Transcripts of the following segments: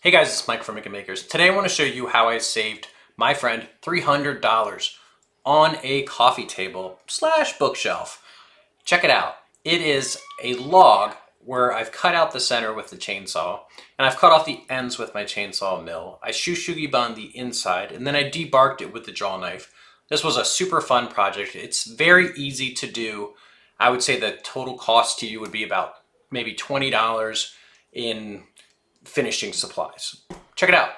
Hey guys, it's Mike from Make Makers. Today I want to show you how I saved my friend $300 on a coffee table slash bookshelf. Check it out. It is a log where I've cut out the center with the chainsaw and I've cut off the ends with my chainsaw mill. I Shou Sugi on the inside and then I debarked it with the draw knife. This was a super fun project. It's very easy to do. I would say the total cost to you would be about maybe $20 in finishing supplies. Check it out.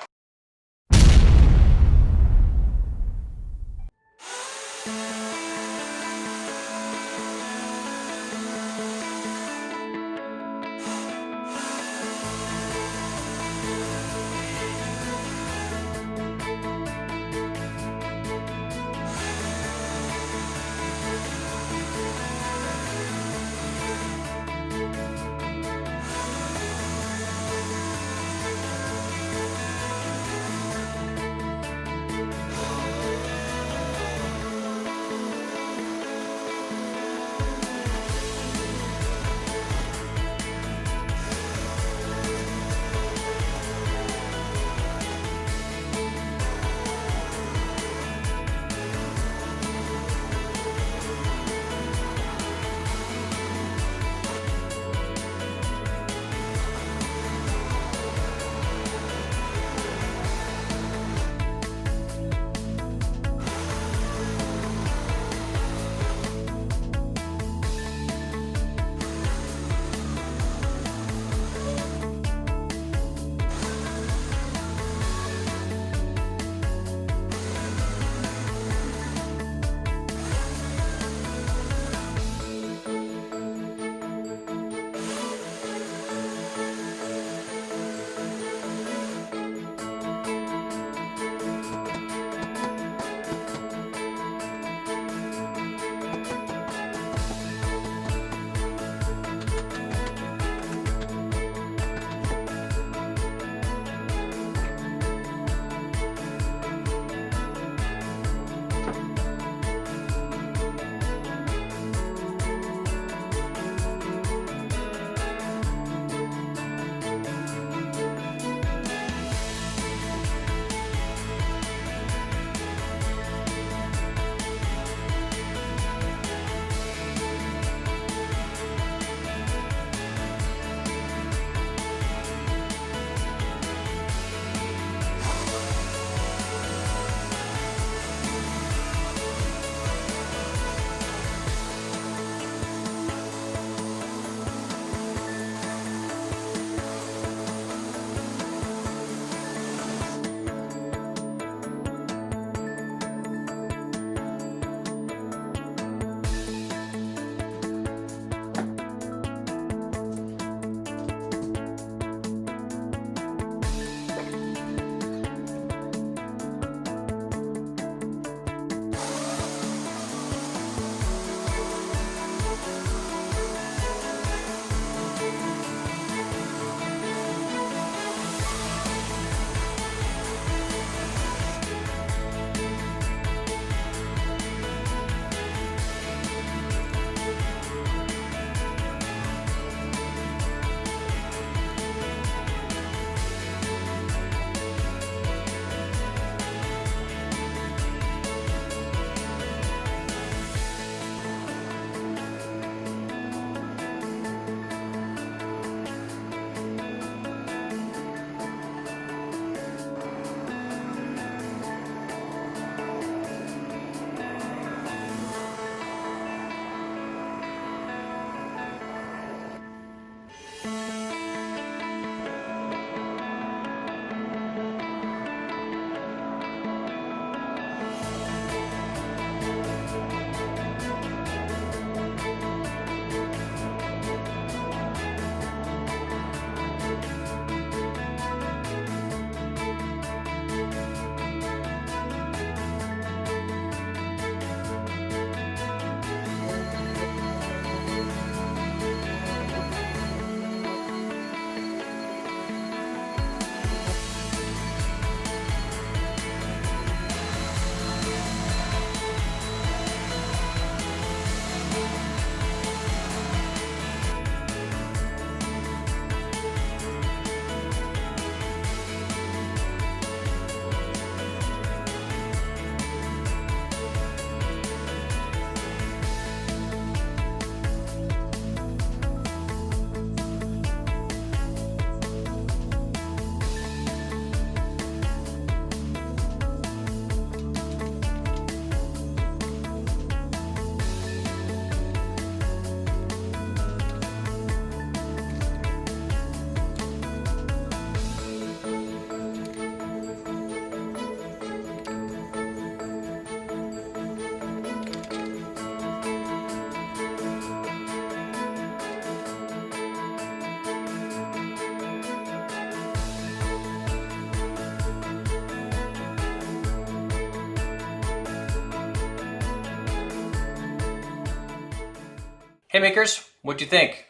Hey makers, what'd you think?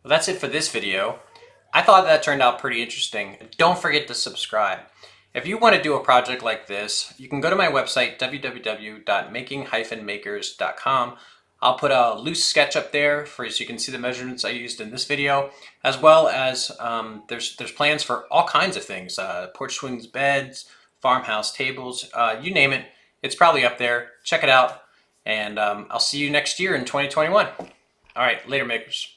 Well, that's it for this video. I thought that turned out pretty interesting. Don't forget to subscribe. If you want to do a project like this, you can go to my website, www.making-makers.com. I'll put a loose sketch up there so you can see the measurements I used in this video, as well as there's plans for all kinds of things, porch swings, beds, farmhouse tables, you name it. It's probably up there. Check it out, and I'll see you next year in 2021. All right, later makers.